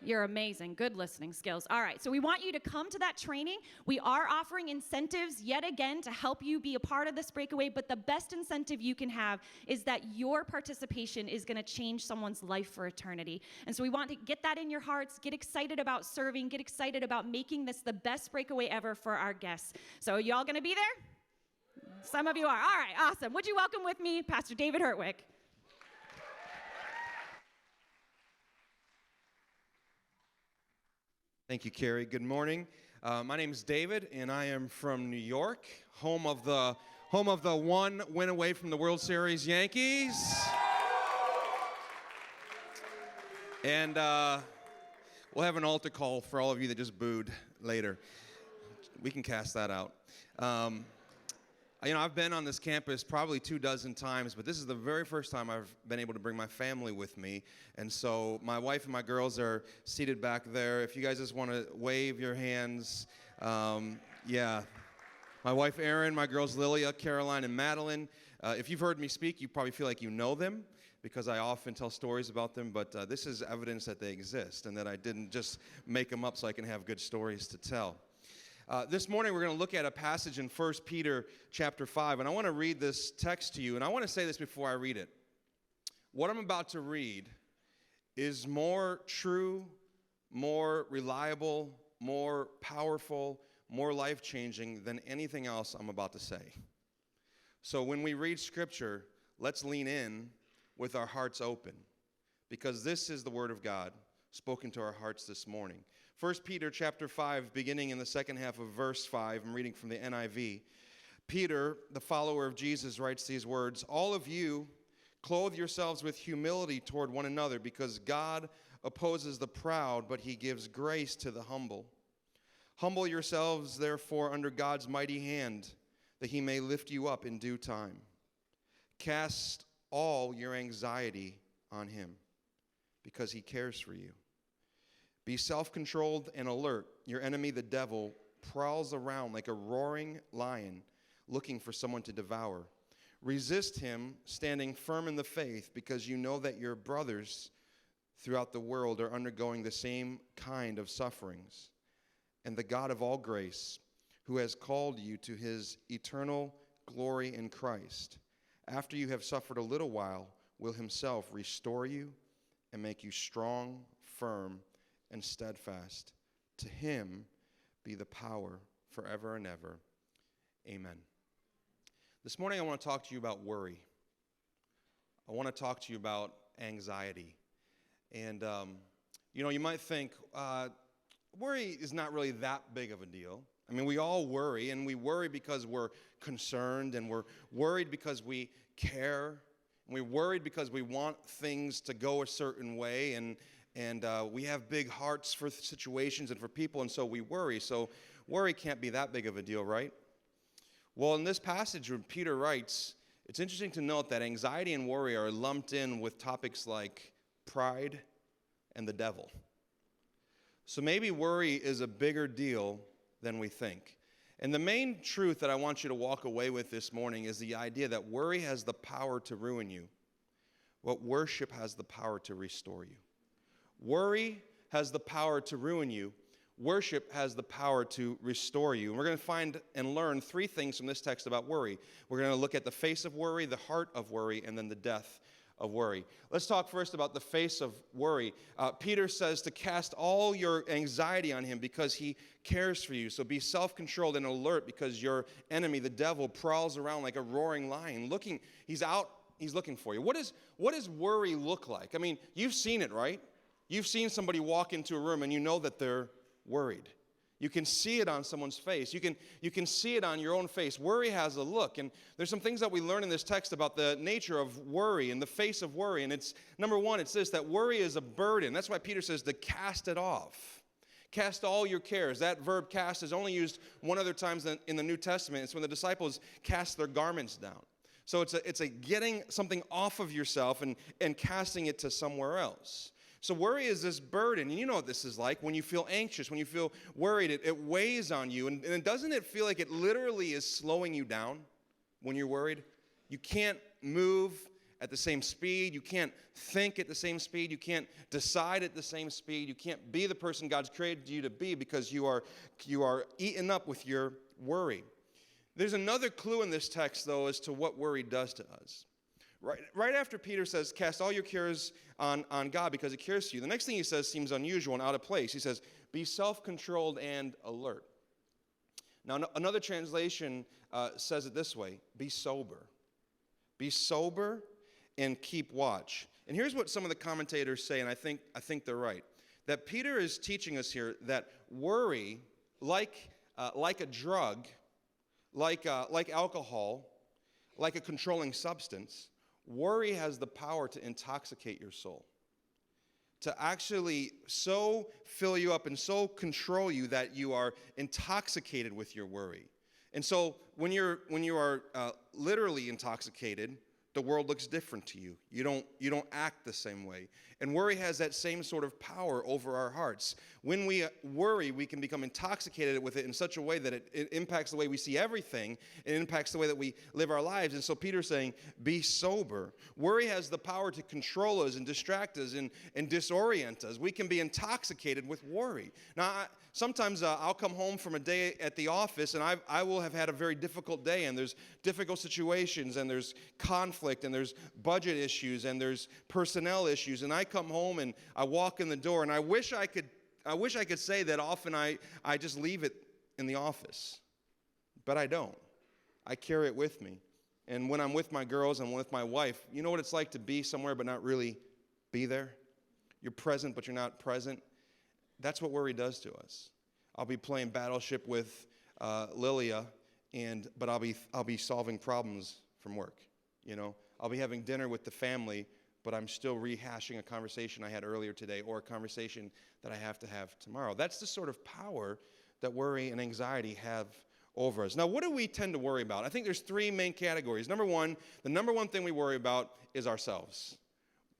You're amazing. Good listening skills. All right, so we want you to come to that training. We are offering incentives yet again to help you be a part of this breakaway, but the best incentive you can have is that your participation is going to change someone's life for eternity. And so we want to get that in your hearts, get excited about serving, get excited about making this the best breakaway ever for our guests. So y'all going to be there? Some of you are. All right, awesome. Would you welcome with me Pastor David Hertwick? Thank you, Carrie. Good morning. My name is David, and I am from New York, home of the one win away from the World Series Yankees. And we'll have an altar call for all of you that just booed later. We can cast that out. I've been on this campus probably 24 times, but this is the very first time I've been able to bring my family with me. And so my wife and my girls are seated back there. If you guys just want to wave your hands, yeah. My wife, Erin, my girls, Lilia, Caroline, and Madeline. If you've heard me speak, you probably feel like you know them because I often tell stories about them, but this is evidence that they exist and that I didn't just make them up so I can have good stories to tell. This morning we're going to look at a passage in 1 Peter chapter 5, and I want to read this text to you, and I want to say this before I read it. What I'm about to read is more true, more reliable, more powerful, more life-changing than anything else I'm about to say. So when we read Scripture, let's lean in with our hearts open, because this is the Word of God spoken to our hearts this morning. 1 Peter chapter 5, beginning in the second half of verse 5, I'm reading from the NIV. Peter, the follower of Jesus, writes these words, "All of you clothe yourselves with humility toward one another, because God opposes the proud, but he gives grace to the humble. Humble yourselves, therefore, under God's mighty hand, that he may lift you up in due time. Cast all your anxiety on him, because he cares for you. Be self-controlled and alert. Your enemy, the devil, prowls around like a roaring lion, looking for someone to devour. Resist him, standing firm in the faith, because you know that your brothers throughout the world are undergoing the same kind of sufferings. And the God of all grace, who has called you to his eternal glory in Christ, after you have suffered a little while, will himself restore you and make you strong, firm, and steadfast. To him be the power forever and ever. Amen." This morning I want to talk to you about worry. I want to talk to you about anxiety. And, you might think, worry is not really that big of a deal. I mean, we all worry, and we worry because we're concerned, and we're worried because we care, and we're worried because we want things to go a certain way, and we have big hearts for situations and for people, and so we worry. So worry can't be that big of a deal, right? Well, in this passage when Peter writes, it's interesting to note that anxiety and worry are lumped in with topics like pride and the devil. So maybe worry is a bigger deal than we think. And the main truth that I want you to walk away with this morning is the idea that worry has the power to ruin you, but worship has the power to restore you. Worry has the power to ruin you. Worship has the power to restore you. And we're going to find and learn three things from this text about worry. We're going to look at the face of worry, the heart of worry, and then the death of worry. Let's talk first about the face of worry. Peter says to cast all your anxiety on him because he cares for you. So be self-controlled and alert, because your enemy, the devil, prowls around like a roaring lion. He's looking for you. What does worry look like? I mean, you've seen it, right? You've seen somebody walk into a room and you know that they're worried. You can see it on someone's face. You can see it on your own face. Worry has a look. And there's some things that we learn in this text about the nature of worry and the face of worry. And it's, number one, it's this, that worry is a burden. That's why Peter says to cast it off. Cast all your cares. That verb cast is only used one other time in the New Testament. It's when the disciples cast their garments down. So it's a getting something off of yourself and casting it to somewhere else. So worry is this burden, and you know what this is like. When you feel anxious, when you feel worried, it weighs on you. And doesn't it feel like it literally is slowing you down when you're worried? You can't move at the same speed. You can't think at the same speed. You can't decide at the same speed. You can't be the person God's created you to be because you are eaten up with your worry. There's another clue in this text, though, as to what worry does to us. Right after Peter says, cast all your cares on God because he cares for you, the next thing he says seems unusual and out of place. He says, be self-controlled and alert. Now, another translation says it this way, be sober. Be sober and keep watch. And here's what some of the commentators say, and I think they're right. That Peter is teaching us here that worry, like a drug, like alcohol, like a controlling substance, worry has the power to intoxicate your soul, to actually so fill you up and so control you that you are intoxicated with your worry. And so when you are literally intoxicated, the world looks different to you. You don't act the same way. And worry has that same sort of power over our hearts. When we worry, we can become intoxicated with it in such a way that it impacts the way we see everything. It impacts the way that we live our lives. And so Peter's saying, be sober. Worry has the power to control us and distract us and disorient us. We can be intoxicated with worry. Now, sometimes I'll come home from a day at the office, and I will have had a very difficult day, and there's difficult situations, and there's conflict, and there's budget issues, and there's personnel issues, and I come home and I walk in the door, and I wish I could say that often I just leave it in the office, but I don't. I carry it with me. And when I'm with my girls and with my wife, you know what it's like to be somewhere but not really be there? You're present, but you're not present. That's what worry does to us. I'll be playing Battleship with Lilia, but I'll be solving problems from work. You know, I'll be having dinner with the family, but I'm still rehashing a conversation I had earlier today or a conversation that I have to have tomorrow. That's the sort of power that worry and anxiety have over us. Now, what do we tend to worry about? I think there's three main categories. Number one, the number one thing we worry about is ourselves.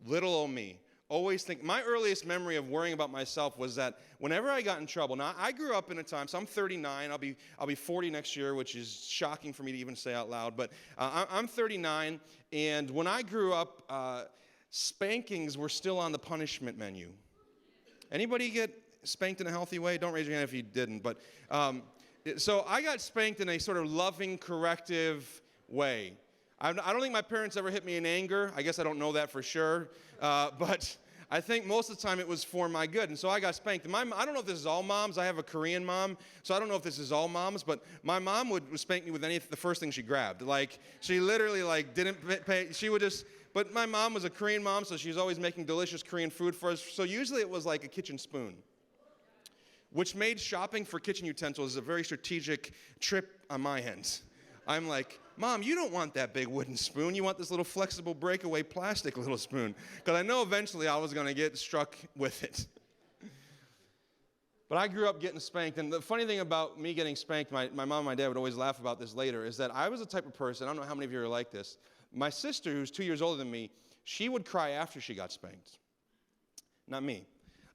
Little old me. Always think, my earliest memory of worrying about myself was that whenever I got in trouble, now I grew up in a time, so I'm 39, I'll be 40 next year, which is shocking for me to even say out loud, but I'm 39, and when I grew up, spankings were still on the punishment menu. Anybody get spanked in a healthy way? Don't raise your hand if you didn't, but so I got spanked in a sort of loving, corrective way. I don't think my parents ever hit me in anger. I guess I don't know that for sure, but I think most of the time it was for my good, and so I got spanked. And I don't know if this is all moms. I have a Korean mom, so I don't know if this is all moms, but my mom would spank me with the first thing she grabbed. Like, she literally, didn't pay. She would just, but my mom was a Korean mom, so she was always making delicious Korean food for us, so usually it was like a kitchen spoon, which made shopping for kitchen utensils a very strategic trip on my end. I'm like, Mom, you don't want that big wooden spoon. You want this little flexible breakaway plastic little spoon. Because I know eventually I was going to get struck with it. But I grew up getting spanked. And the funny thing about me getting spanked, my mom and my dad would always laugh about this later, is that I was the type of person, I don't know how many of you are like this. My sister, who's 2 years older than me, she would cry after she got spanked. Not me.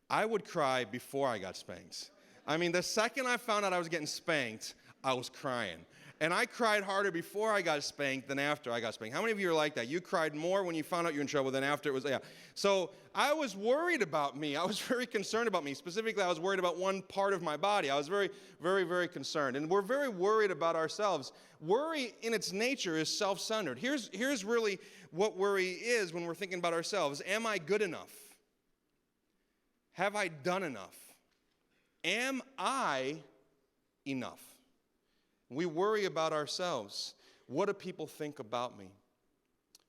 I would cry before I got spanked. I mean, the second I found out I was getting spanked, I was crying. And I cried harder before I got spanked than after I got spanked. How many of you are like that? You cried more when you found out you're in trouble than after it was, yeah. So I was worried about me. I was very concerned about me. Specifically, I was worried about one part of my body. I was very, very, very concerned. And we're very worried about ourselves. Worry in its nature is self-centered. Here's really what worry is when we're thinking about ourselves. Am I good enough? Have I done enough? Am I enough? We worry about ourselves. What do people think about me?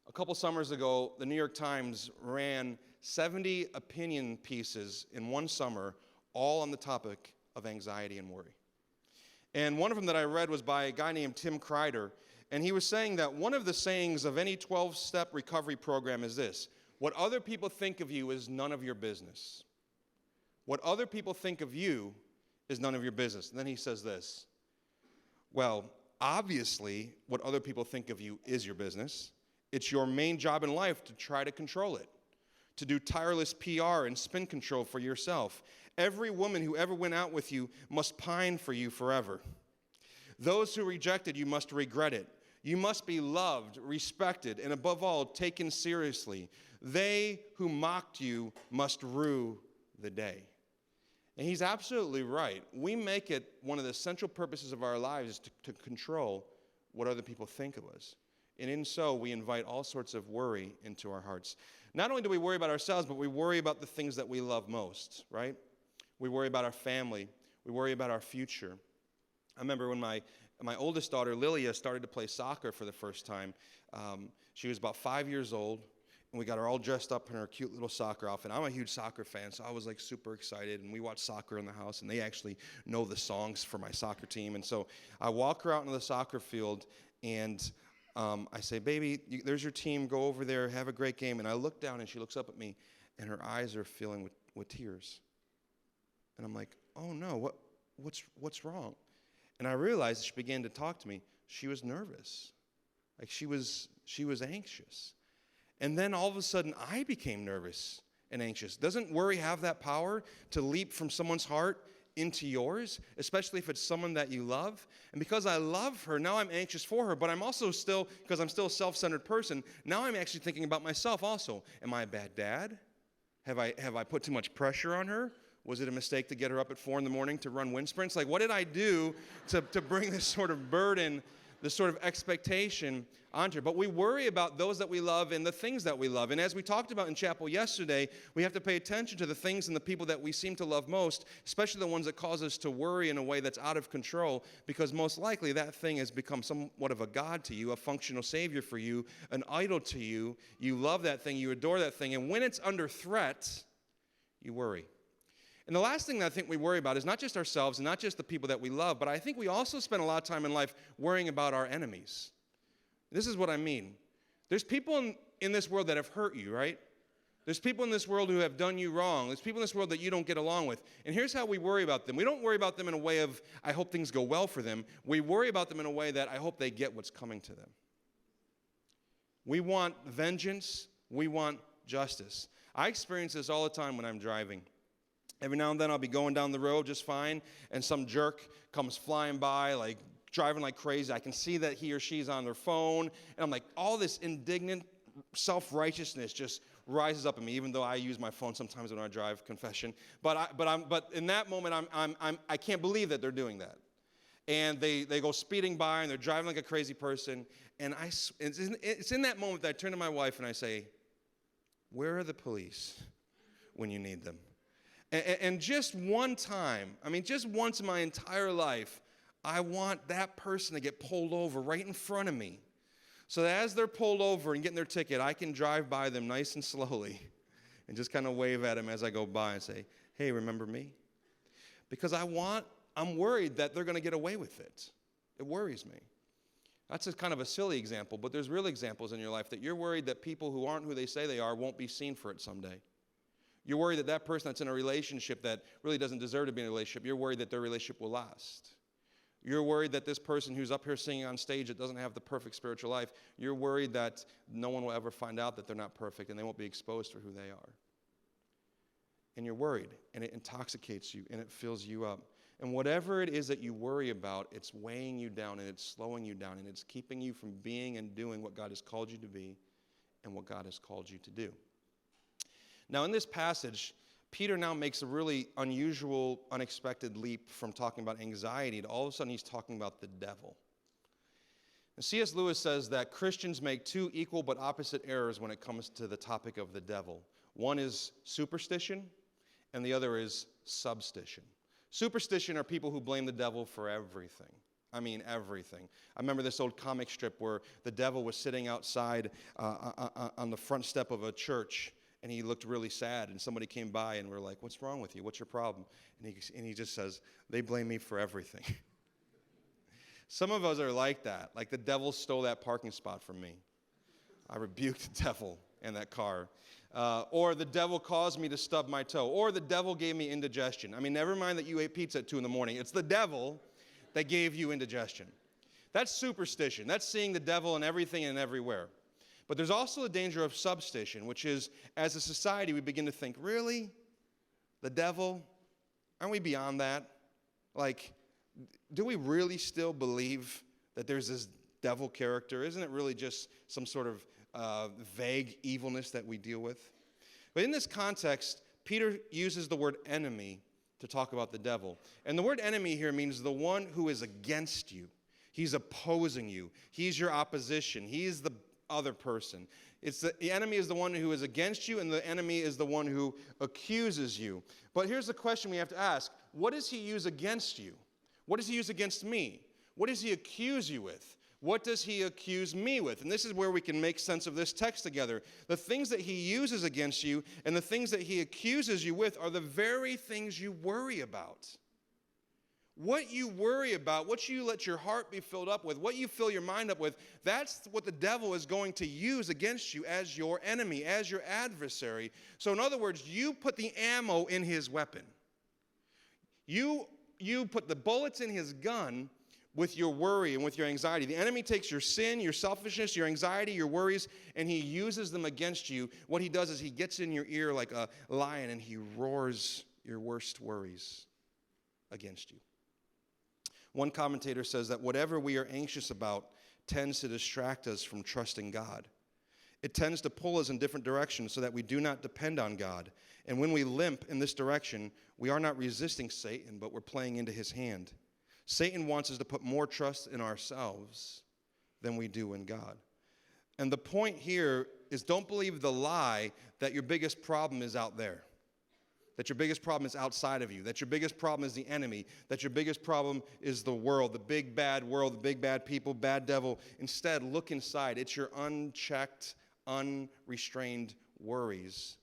A couple summers ago, the New York Times ran 70 opinion pieces in one summer, all on the topic of anxiety and worry. And one of them that I read was by a guy named Tim Kreider, and he was saying that one of the sayings of any 12-step recovery program is this: what other people think of you is none of your business. What other people think of you is none of your business. And then he says this: well, obviously, what other people think of you is your business. It's your main job in life to try to control it, to do tireless PR and spin control for yourself. Every woman who ever went out with you must pine for you forever. Those who rejected you must regret it. You must be loved, respected, and above all, taken seriously. They who mocked you must rue the day. And he's absolutely right. We make it one of the central purposes of our lives to control what other people think of us. And in so, we invite all sorts of worry into our hearts. Not only do we worry about ourselves, but we worry about the things that we love most, right? We worry about our family. We worry about our future. I remember when my oldest daughter, Lilia, started to play soccer for the first time. She was about 5 years old, and we got her all dressed up in her cute little soccer outfit. I'm a huge soccer fan, so I was like super excited, and we watch soccer in the house, and they actually know the songs for my soccer team. And so I walk her out into the soccer field, and I say, baby, there's your team. Go over there. Have a great game. And I look down, and she looks up at me, and her eyes are filling with tears. And I'm like, oh, no, what's wrong? And I realized she began to talk to me. She was nervous. Like she was anxious. And then all of a sudden, I became nervous and anxious. Doesn't worry have that power to leap from someone's heart into yours, especially if it's someone that you love? And because I love her, now I'm anxious for her, but I'm also still, because I'm still a self-centered person, now I'm actually thinking about myself also. Am I a bad dad? Have I put too much pressure on her? Was it a mistake to get her up at 4 a.m. to run wind sprints? Like, what did I do to bring this sort of burden, this sort of expectation onto her? But we worry about those that we love and the things that we love. And as we talked about in chapel yesterday, we have to pay attention to the things and the people that we seem to love most, especially the ones that cause us to worry in a way that's out of control, because most likely that thing has become somewhat of a god to you, a functional savior for you, an idol to you. You love that thing, you adore that thing, and when it's under threat, you worry. And the last thing that I think we worry about is not just ourselves and not just the people that we love, but I think we also spend a lot of time in life worrying about our enemies. This is what I mean. There's people in this world that have hurt you, right? There's people in this world who have done you wrong. There's people in this world that you don't get along with. And here's how we worry about them. We don't worry about them in a way of, I hope things go well for them. We worry about them in a way that I hope they get what's coming to them. We want vengeance. We want justice. I experience this all the time when I'm driving. Every now and then I'll be going down the road just fine, and some jerk comes flying by, like driving like crazy. I can see that he or she's on their phone, and I'm like, all this indignant self-righteousness just rises up in me, even though I use my phone sometimes when I drive, confession. But in that moment, I can't believe that they're doing that. And they go speeding by, and they're driving like a crazy person. And it's in that moment that I turn to my wife and I say, where are the police when you need them? And just one time, just once in my entire life, I want that person to get pulled over right in front of me. So that as they're pulled over and getting their ticket, I can drive by them nice and slowly and just kind of wave at them as I go by and say, hey, remember me? Because I'm worried that they're going to get away with it. It worries me. That's just kind of a silly example, but there's real examples in your life that you're worried that people who aren't who they say they are won't be seen for it someday. You're worried that person that's in a relationship that really doesn't deserve to be in a relationship, you're worried that their relationship will last. You're worried that this person who's up here singing on stage that doesn't have the perfect spiritual life, you're worried that no one will ever find out that they're not perfect and they won't be exposed for who they are. And you're worried, and it intoxicates you, and it fills you up. And whatever it is that you worry about, it's weighing you down, and it's slowing you down, and it's keeping you from being and doing what God has called you to be and what God has called you to do. Now, in this passage, Peter now makes a really unusual, unexpected leap from talking about anxiety to all of a sudden he's talking about the devil. And C.S. Lewis says that Christians make two equal but opposite errors when it comes to the topic of the devil. One is superstition, and the other is substition. Superstition are people who blame the devil for everything. Everything. I remember this old comic strip where the devil was sitting outside on the front step of a church, and he looked really sad, and somebody came by, and we're like, what's wrong with you? What's your problem? And he just says, they blame me for everything. Some of us are like that. Like the devil stole that parking spot from me. I rebuked the devil in that car. Or the devil caused me to stub my toe. Or the devil gave me indigestion. Never mind that you ate pizza at 2 a.m. It's the devil that gave you indigestion. That's superstition. That's seeing the devil in everything and everywhere. But there's also a danger of substition, which is, as a society, we begin to think, really? The devil? Aren't we beyond that? Like, do we really still believe that there's this devil character? Isn't it really just some sort of vague evilness that we deal with? But in this context, Peter uses the word enemy to talk about the devil. And the word enemy here means the one who is against you. He's opposing you. He's your opposition. He's the other person. The enemy is the one who is against you, and the enemy is the one who accuses you. But here's the question we have to ask. What does he use against you? What does he use against me? What does he accuse you with? What does he accuse me with? And this is where we can make sense of this text together. The things that he uses against you and the things that he accuses you with are the very things you worry about. What you worry about, what you let your heart be filled up with, what you fill your mind up with, that's what the devil is going to use against you as your enemy, as your adversary. So in other words, you put the ammo in his weapon. You put the bullets in his gun with your worry and with your anxiety. The enemy takes your sin, your selfishness, your anxiety, your worries, and he uses them against you. What he does is he gets in your ear like a lion and he roars your worst worries against you. One commentator says that whatever we are anxious about tends to distract us from trusting God. It tends to pull us in different directions so that we do not depend on God. And when we limp in this direction, we are not resisting Satan, but we're playing into his hand. Satan wants us to put more trust in ourselves than we do in God. And the point here is, don't believe the lie that your biggest problem is out there, that your biggest problem is outside of you, that your biggest problem is the enemy, that your biggest problem is the world, the big bad world, the big bad people, bad devil. Instead, look inside. It's your unchecked, unrestrained worries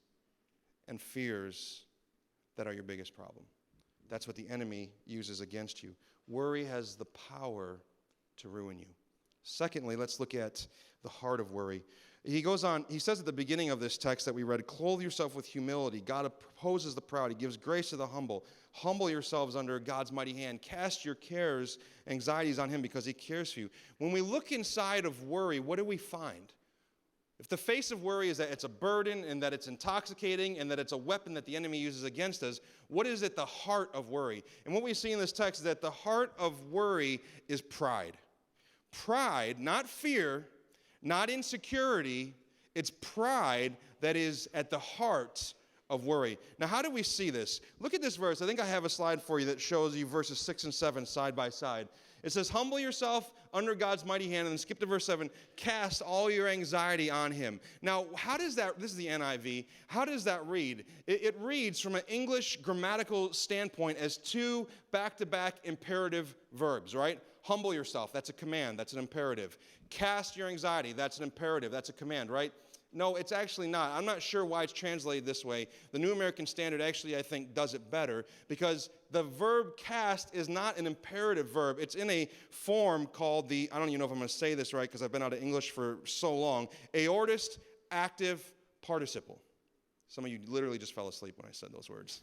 and fears that are your biggest problem. That's what the enemy uses against you. Worry has the power to ruin you. Secondly, let's look at the heart of worry. He goes on, he says at the beginning of this text that we read, clothe yourself with humility. God opposes the proud. He gives grace to the humble. Humble yourselves under God's mighty hand. Cast your cares, anxieties on him because he cares for you. When we look inside of worry, what do we find? If the face of worry is that it's a burden and that it's intoxicating and that it's a weapon that the enemy uses against us, what is at the heart of worry? And what we see in this text is that the heart of worry is pride. Pride, not fear, not insecurity, it's pride that is at the heart of worry. Now, how do we see this? Look at this verse. I think I have a slide for you that shows you verses 6 and 7 side by side. It says, humble yourself under God's mighty hand, and then skip to verse 7, cast all your anxiety on him. Now, how does that, this is the NIV, how does that read? It reads from an English grammatical standpoint as two back-to-back imperative verbs, right? Humble yourself, that's a command, that's an imperative. Cast your anxiety, that's an imperative, that's a command, right? No, it's actually not. I'm not sure why it's translated this way. The New American Standard actually, I think, does it better because the verb cast is not an imperative verb. It's in a form called the, I don't even know if I'm going to say this right because I've been out of English for so long, aorist active participle. Some of you literally just fell asleep when I said those words.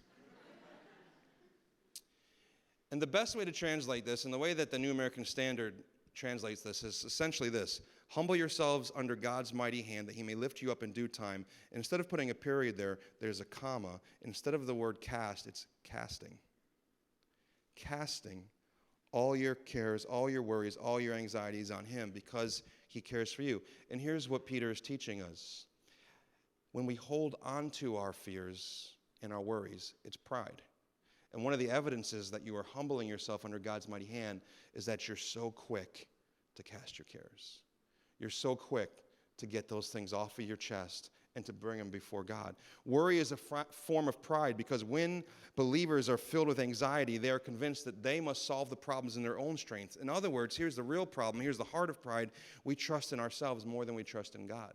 And the best way to translate this, and the way that the New American Standard translates this, is essentially this. Humble yourselves under God's mighty hand that he may lift you up in due time. And instead of putting a period there, there's a comma. Instead of the word cast, it's casting. Casting all your cares, all your worries, all your anxieties on him because he cares for you. And here's what Peter is teaching us. When we hold on to our fears and our worries, it's pride. And one of the evidences that you are humbling yourself under God's mighty hand is that you're so quick to cast your cares. You're so quick to get those things off of your chest and to bring them before God. Worry is a form of pride because when believers are filled with anxiety, they are convinced that they must solve the problems in their own strength. In other words, here's the real problem. Here's the heart of pride. We trust in ourselves more than we trust in God.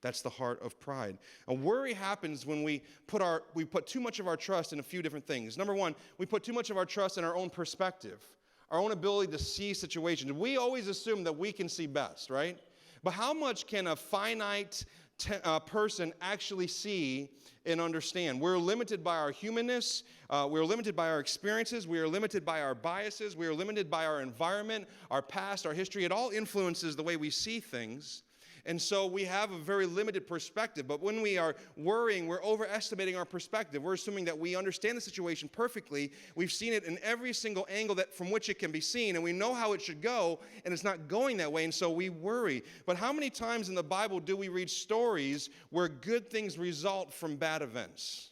That's the heart of pride. And worry happens when we put too much of our trust in a few different things. Number one, we put too much of our trust in our own perspective, our own ability to see situations. We always assume that we can see best, right? But how much can a finite person actually see and understand? We're limited by our humanness. We're limited by our experiences. We are limited by our biases. We are limited by our environment, our past, our history. It all influences the way we see things. And so we have a very limited perspective. But when we are worrying, we're overestimating our perspective. We're assuming that we understand the situation perfectly. We've seen it in every single angle from which it can be seen, and we know how it should go, and it's not going that way, and so we worry. But how many times in the Bible do we read stories where good things result from bad events?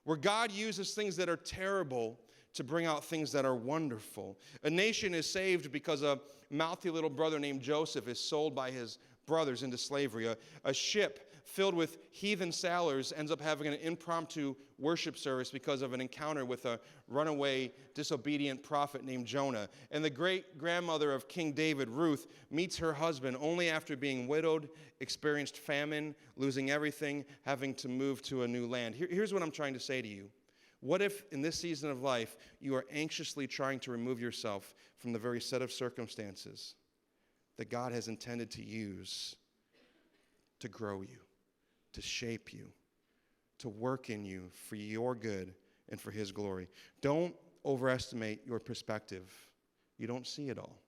Where God uses things that are terrible to bring out things that are wonderful. A nation is saved because a mouthy little brother named Joseph is sold by his brothers into slavery. A ship filled with heathen sailors ends up having an impromptu worship service because of an encounter with a runaway, disobedient prophet named Jonah. And the great-grandmother of King David, Ruth, meets her husband only after being widowed, experienced famine, losing everything, having to move to a new land. Here's what I'm trying to say to you. What if in this season of life you are anxiously trying to remove yourself from the very set of circumstances that God has intended to use to grow you, to shape you, to work in you for your good and for His glory? Don't overestimate your perspective. You don't see it all.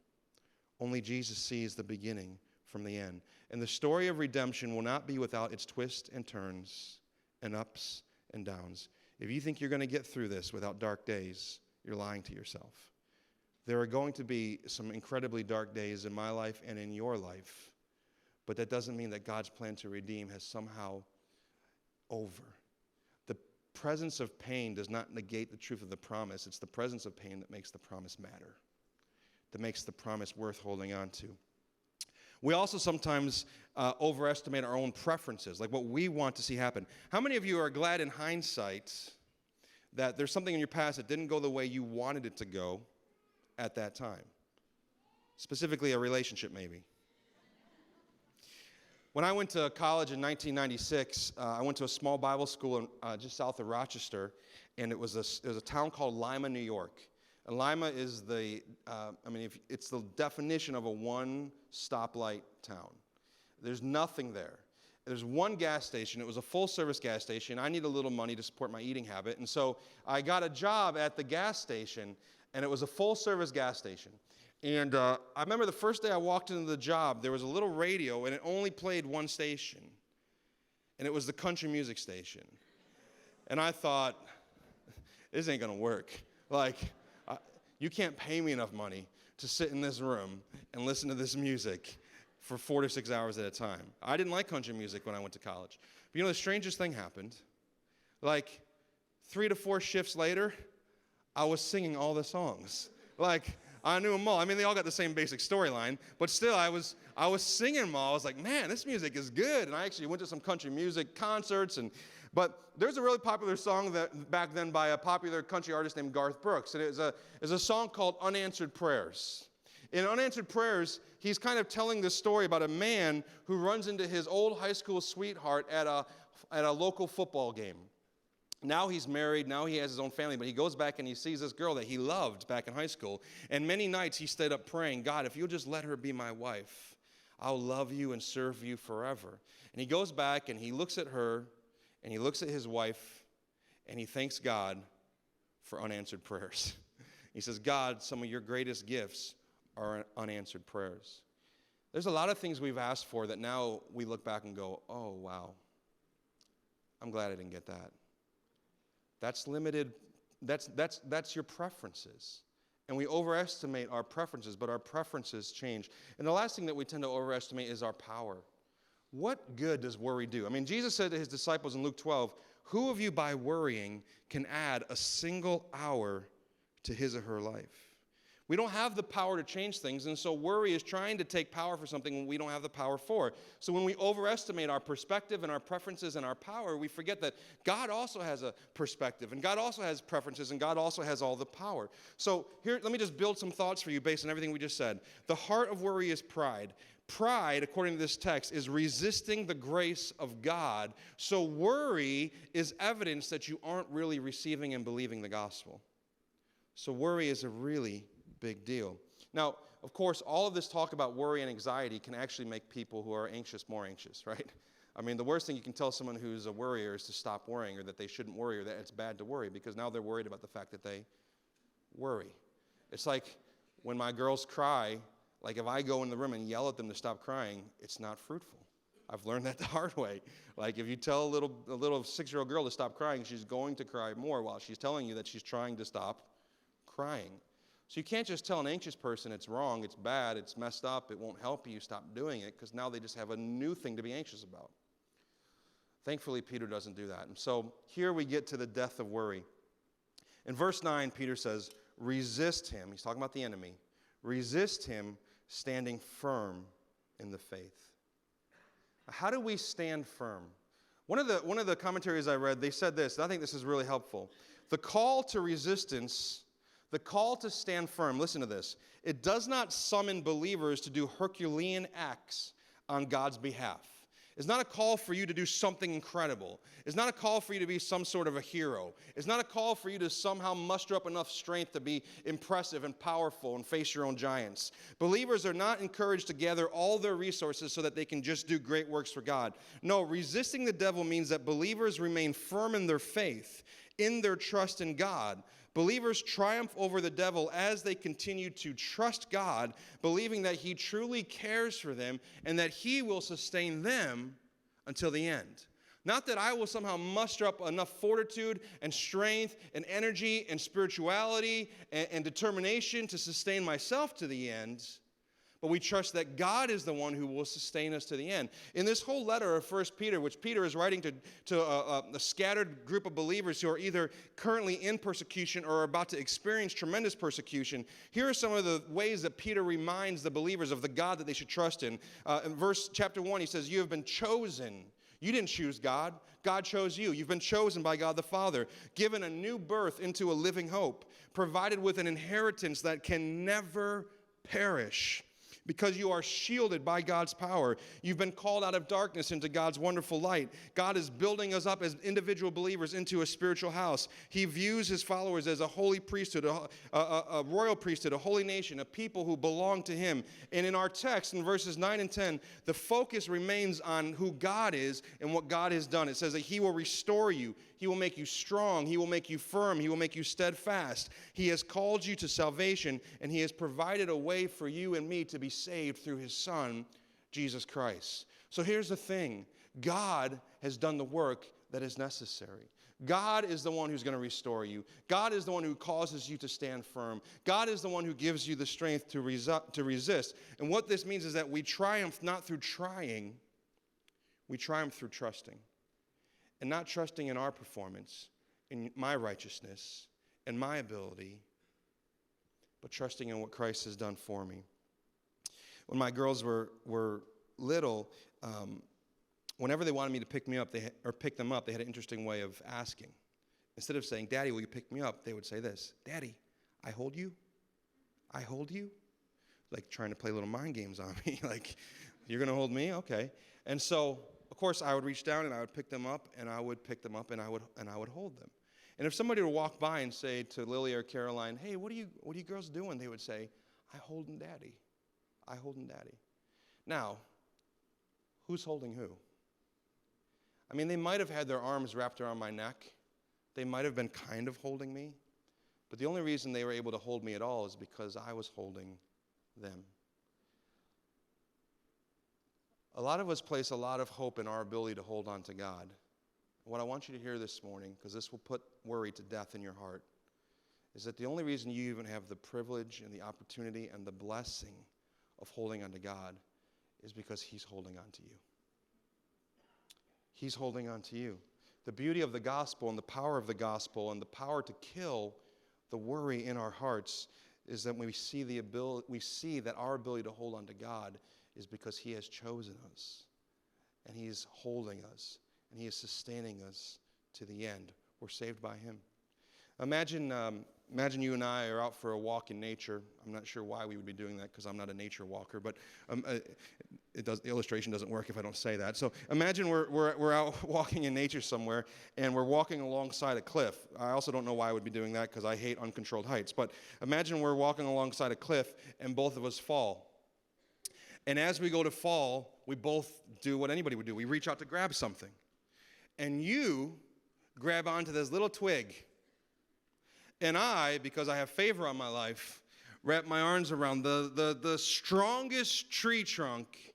Only Jesus sees the beginning from the end. And the story of redemption will not be without its twists and turns and ups and downs. If you think you're going to get through this without dark days, you're lying to yourself. There are going to be some incredibly dark days in my life and in your life, but that doesn't mean that God's plan to redeem has somehow over. The presence of pain does not negate the truth of the promise. It's the presence of pain that makes the promise matter, that makes the promise worth holding on to. We also sometimes overestimate our own preferences, like what we want to see happen. How many of you are glad in hindsight that there's something in your past that didn't go the way you wanted it to go at that time? Specifically, a relationship, maybe. When I went to college in 1996, I went to a small Bible school just south of Rochester, and it was a town called Lima, New York. And Lima is it's the definition of a one-stoplight town. There's nothing there. There's one gas station. It was a full-service gas station. I need a little money to support my eating habit, and so I got a job at the gas station, and it was a full-service gas station. And I remember the first day I walked into the job, there was a little radio, and it only played one station, and it was the country music station. And I thought, this ain't going to work. You can't pay me enough money to sit in this room and listen to this music for 4 to 6 hours at a time. I didn't like country music when I went to college. But you know, the strangest thing happened. 3 to 4 shifts later, I was singing all the songs. I knew them all. I mean, they all got the same basic storyline, but still, I was singing them all. I was like, man, this music is good. And I actually went to some country music concerts. But there's a really popular song that back then by a popular country artist named Garth Brooks, and it's a song called Unanswered Prayers. In Unanswered Prayers, he's kind of telling this story about a man who runs into his old high school sweetheart at a local football game. Now he's married, now he has his own family, but he goes back and he sees this girl that he loved back in high school. And many nights he stayed up praying, God, if you'll just let her be my wife, I'll love you and serve you forever. And he goes back and he looks at her, and he looks at his wife, and he thanks God for unanswered prayers. He says, God, some of your greatest gifts are unanswered prayers. There's a lot of things we've asked for that now we look back and go, oh, wow, I'm glad I didn't get that. That's limited. That's your preferences. And we overestimate our preferences, but our preferences change. And the last thing that we tend to overestimate is our power. What good does worry do? I mean, Jesus said to his disciples in Luke 12, who of you by worrying can add a single hour to his or her life? We don't have the power to change things, and so worry is trying to take power for something we don't have the power for. So when we overestimate our perspective and our preferences and our power, we forget that God also has a perspective, and God also has preferences, and God also has all the power. So here, let me just build some thoughts for you based on everything we just said. The heart of worry is pride. Pride, according to this text, is resisting the grace of God. So worry is evidence that you aren't really receiving and believing the gospel. So worry is a really big deal. Now, of course, all of this talk about worry and anxiety can actually make people who are anxious more anxious, right? I mean, the worst thing you can tell someone who's a worrier is to stop worrying, or that they shouldn't worry, or that it's bad to worry, because now they're worried about the fact that they worry. It's like when my girls cry, Like if I go in the room and yell at them to stop crying, it's not fruitful. I've learned that the hard way. Like if you tell a little 6-year-old girl to stop crying, she's going to cry more while she's telling you that she's trying to stop crying. So you can't just tell an anxious person it's wrong, it's bad, it's messed up, it won't help you, stop doing it, because now they just have a new thing to be anxious about. Thankfully, Peter doesn't do that. And so here we get to the death of worry. In verse 9, Peter says, resist him. He's talking about the enemy. Resist him, standing firm in the faith. How do we stand firm? One of the commentaries I read, they said this, and I think this is really helpful. The call to resistance, the call to stand firm, listen to this. It does not summon believers to do Herculean acts on God's behalf. It's not a call for you to do something incredible. It's not a call for you to be some sort of a hero. It's not a call for you to somehow muster up enough strength to be impressive and powerful and face your own giants. Believers are not encouraged to gather all their resources so that they can just do great works for God. No, resisting the devil means that believers remain firm in their faith, in their trust in God. Believers triumph over the devil as they continue to trust God, believing that he truly cares for them and that he will sustain them until the end. Not that I will somehow muster up enough fortitude and strength and energy and spirituality and determination to sustain myself to the end, but we trust that God is the one who will sustain us to the end. In this whole letter of 1 Peter, which Peter is writing to a scattered group of believers who are either currently in persecution or are about to experience tremendous persecution, here are some of the ways that Peter reminds the believers of the God that they should trust in. In chapter 1, he says, you have been chosen. You didn't choose God. God chose you. You've been chosen by God the Father, given a new birth into a living hope, provided with an inheritance that can never perish. Because you are shielded by God's power. You've been called out of darkness into God's wonderful light. God is building us up as individual believers into a spiritual house. He views his followers as a holy priesthood, a royal priesthood, a holy nation, a people who belong to him. And in our text, in verses 9 and 10, the focus remains on who God is and what God has done. It says that he will restore you. He will make you strong. He will make you firm. He will make you steadfast. He has called you to salvation, and he has provided a way for you and me to be saved through his Son, Jesus Christ. So here's the thing. God has done the work that is necessary. God is the one who's going to restore you. God is the one who causes you to stand firm. God is the one who gives you the strength to resist. And what this means is that we triumph not through trying, we triumph through trusting. And not trusting in our performance, in my righteousness, and my ability, but trusting in what Christ has done for me. When my girls were little, whenever they wanted me to pick them up, they had an interesting way of asking. Instead of saying, Daddy, will you pick me up? They would say this, Daddy, I hold you? I hold you? Like trying to play little mind games on me. Like, you're going to hold me? Okay. And so, of course, I would reach down and I would pick them up, and I would pick them up, and I would hold them. And if somebody would walk by and say to Lily or Caroline, hey, what are you girls doing? They would say, I holding Daddy. I holding Daddy. Now, who's holding who? I mean, they might have had their arms wrapped around my neck. They might have been kind of holding me. But the only reason they were able to hold me at all is because I was holding them. A lot of us place a lot of hope in our ability to hold on to God. What I want you to hear this morning, because this will put worry to death in your heart, is that the only reason you even have the privilege and the opportunity and the blessing of holding on to God is because he's holding on to you. He's holding on to you. The beauty of the gospel and the power of the gospel and the power to kill the worry in our hearts is that we see that our ability to hold on to God is because he has chosen us, and he is holding us, and he is sustaining us to the end. We're saved by him. Imagine you and I are out for a walk in nature. I'm not sure why we would be doing that because I'm not a nature walker, but the illustration doesn't work if I don't say that. So imagine we're out walking in nature somewhere, and we're walking alongside a cliff. I also don't know why I would be doing that because I hate uncontrolled heights, but imagine we're walking alongside a cliff, and both of us fall. And as we go to fall, we both do what anybody would do. We reach out to grab something. And you grab onto this little twig. And I, because I have favor on my life, wrap my arms around the strongest tree trunk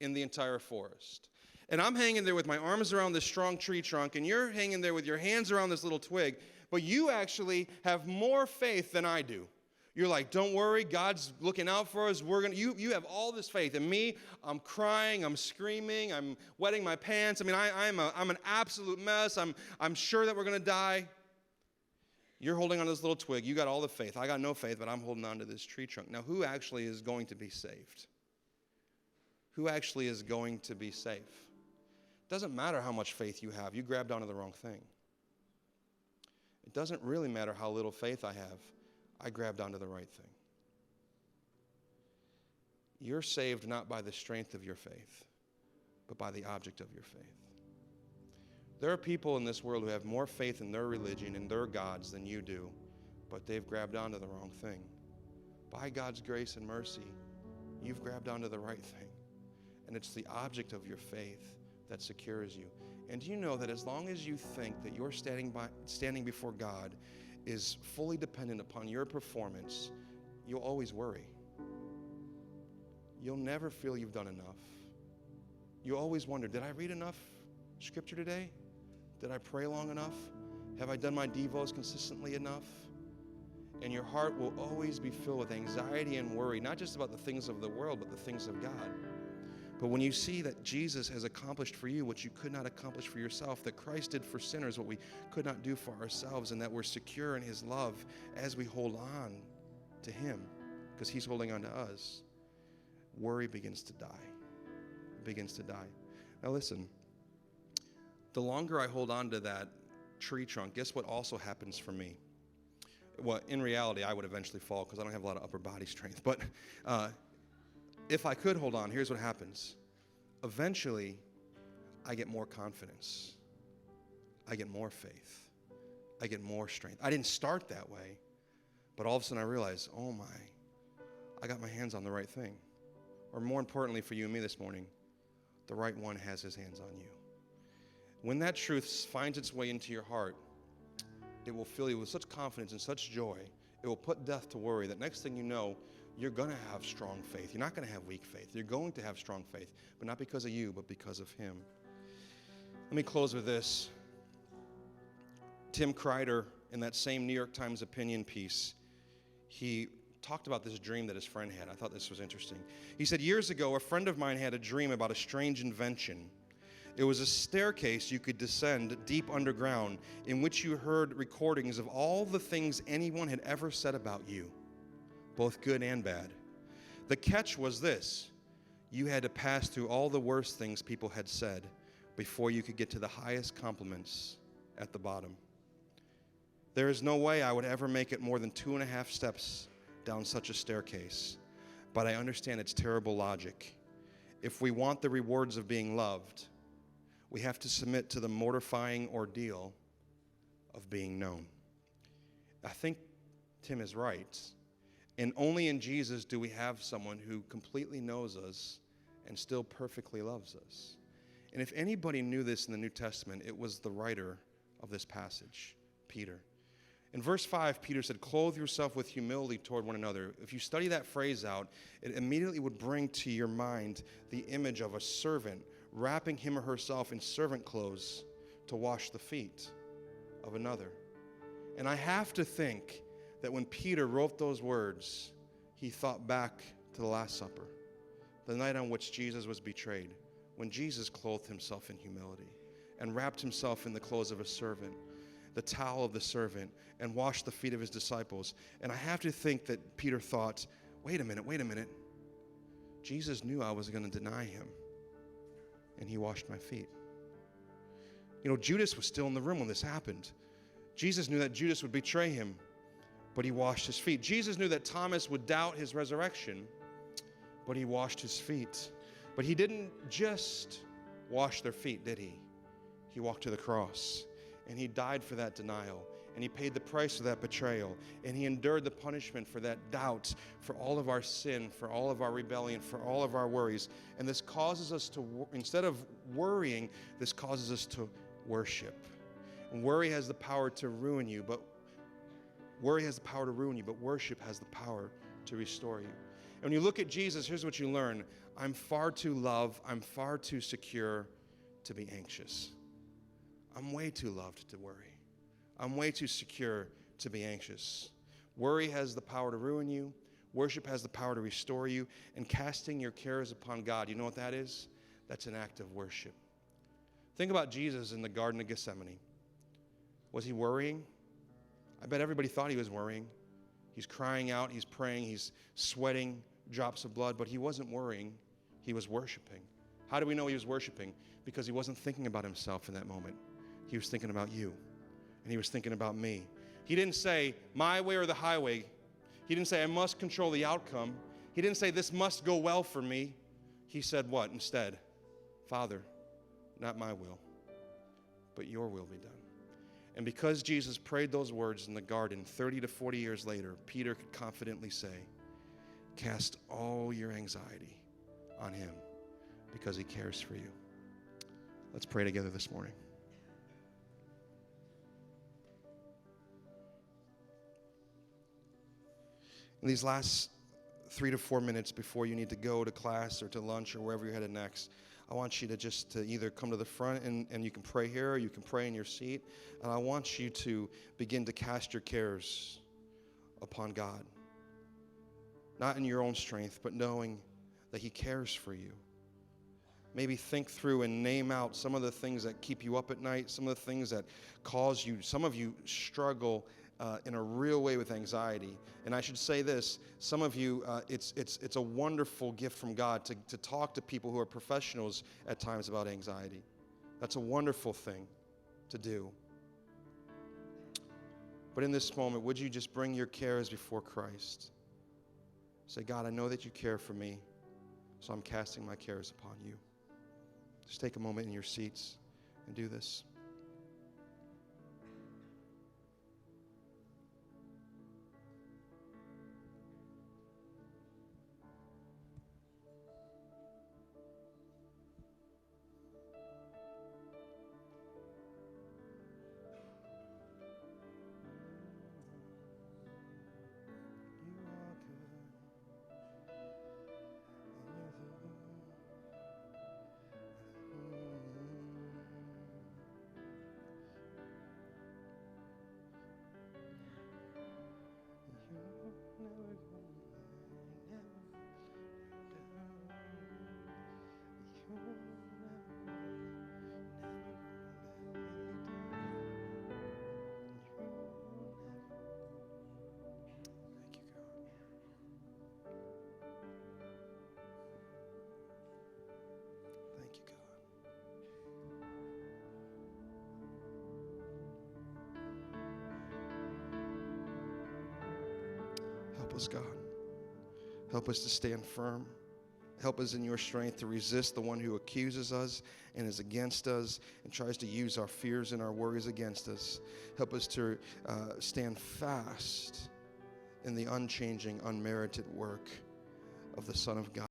in the entire forest. And I'm hanging there with my arms around this strong tree trunk, and you're hanging there with your hands around this little twig, but you actually have more faith than I do. You're like, don't worry, God's looking out for us. You have all this faith. And me, I'm crying, I'm screaming, I'm wetting my pants. I mean, I'm an absolute mess. I'm sure that we're going to die. You're holding on to this little twig. You got all the faith. I got no faith, but I'm holding on to this tree trunk. Now, who actually is going to be saved? Who actually is going to be safe? It doesn't matter how much faith you have. You grabbed onto the wrong thing. It doesn't really matter how little faith I have. I grabbed onto the right thing. You're saved not by the strength of your faith, but by the object of your faith. There are people in this world who have more faith in their religion and their gods than you do, but they've grabbed onto the wrong thing. By God's grace and mercy, you've grabbed onto the right thing. And it's the object of your faith that secures you. And do you know that as long as you think that you're standing before God is fully dependent upon your performance, you'll always worry. You'll never feel you've done enough. You always wonder, did I read enough scripture today? Did I pray long enough? Have I done my devos consistently enough? And your heart will always be filled with anxiety and worry, not just about the things of the world, but the things of God. But when you see that Jesus has accomplished for you what you could not accomplish for yourself, that Christ did for sinners what we could not do for ourselves, and that we're secure in his love as we hold on to him, because he's holding on to us, worry begins to die. It begins to die. Now listen, the longer I hold on to that tree trunk, guess what also happens for me? Well, in reality, I would eventually fall because I don't have a lot of upper body strength. But if I could hold on, here's what happens. Eventually, I get more confidence. I get more faith. I get more strength. I didn't start that way, but all of a sudden I realize, oh my, I got my hands on the right thing. Or more importantly for you and me this morning, the right one has his hands on you. When that truth finds its way into your heart, it will fill you with such confidence and such joy. It will put death to worry that next thing you know, you're going to have strong faith. You're not going to have weak faith. You're going to have strong faith, but not because of you, but because of him. Let me close with this. Tim Kreider, in that same New York Times opinion piece, he talked about this dream that his friend had. I thought this was interesting. He said, years ago, a friend of mine had a dream about a strange invention. It was a staircase you could descend deep underground in which you heard recordings of all the things anyone had ever said about you, both good and bad. The catch was this: you had to pass through all the worst things people had said before you could get to the highest compliments at the bottom. There is no way I would ever make it more than 2.5 steps down such a staircase, but I understand its terrible logic. If we want the rewards of being loved, we have to submit to the mortifying ordeal of being known. I think Tim is right. And only in Jesus do we have someone who completely knows us and still perfectly loves us. And if anybody knew this in the New Testament, it was the writer of this passage, Peter. In verse 5, Peter said, clothe yourself with humility toward one another. If you study that phrase out, it immediately would bring to your mind the image of a servant wrapping him or herself in servant clothes to wash the feet of another. And I have to think that when Peter wrote those words, he thought back to the Last Supper, the night on which Jesus was betrayed, when Jesus clothed himself in humility and wrapped himself in the clothes of a servant, the towel of the servant, and washed the feet of his disciples. And I have to think that Peter thought, wait a minute. Jesus knew I was going to deny him, and he washed my feet. You know, Judas was still in the room when this happened. Jesus knew that Judas would betray him, but he washed his feet. Jesus knew that Thomas would doubt his resurrection, but he washed his feet. But he didn't just wash their feet, did he? He walked to the cross, and he died for that denial, and he paid the price for that betrayal, and he endured the punishment for that doubt, for all of our sin, for all of our rebellion, for all of our worries. And this causes us to, instead of worrying, this causes us to worship. And worry has the power to ruin you, but worship has the power to restore you. And when you look at Jesus, here's what you learn. I'm far too loved, I'm far too secure to be anxious. I'm way too loved to worry. I'm way too secure to be anxious. Worry has the power to ruin you. Worship has the power to restore you. And casting your cares upon God, you know what that is? That's an act of worship. Think about Jesus in the Garden of Gethsemane. Was he worrying? I bet everybody thought he was worrying. He's crying out, he's praying, he's sweating drops of blood, but he wasn't worrying. He was worshiping. How do we know he was worshiping? Because he wasn't thinking about himself in that moment. He was thinking about you, and he was thinking about me. He didn't say, my way or the highway. He didn't say, I must control the outcome. He didn't say, this must go well for me. He said what instead? Father, not my will, but your will be done. And because Jesus prayed those words in the garden 30 to 40 years later, Peter could confidently say, cast all your anxiety on him because he cares for you. Let's pray together this morning. In these last 3 to 4 minutes before you need to go to class or to lunch or wherever you're headed next, I want you to either come to the front and you can pray here or you can pray in your seat. And I want you to begin to cast your cares upon God. Not in your own strength, but knowing that he cares for you. Maybe think through and name out some of the things that keep you up at night, some of the things that cause you, some of you struggle in a real way with anxiety. And I should say this, some of you, it's a wonderful gift from God to talk to people who are professionals at times about anxiety. That's a wonderful thing to do. But in this moment, would you just bring your cares before Christ? Say, God, I know that you care for me, so I'm casting my cares upon you. Just take a moment in your seats and do this. Help us, God. Help us to stand firm. Help us in your strength to resist the one who accuses us and is against us and tries to use our fears and our worries against us. Help us to stand fast in the unchanging, unmerited work of the Son of God.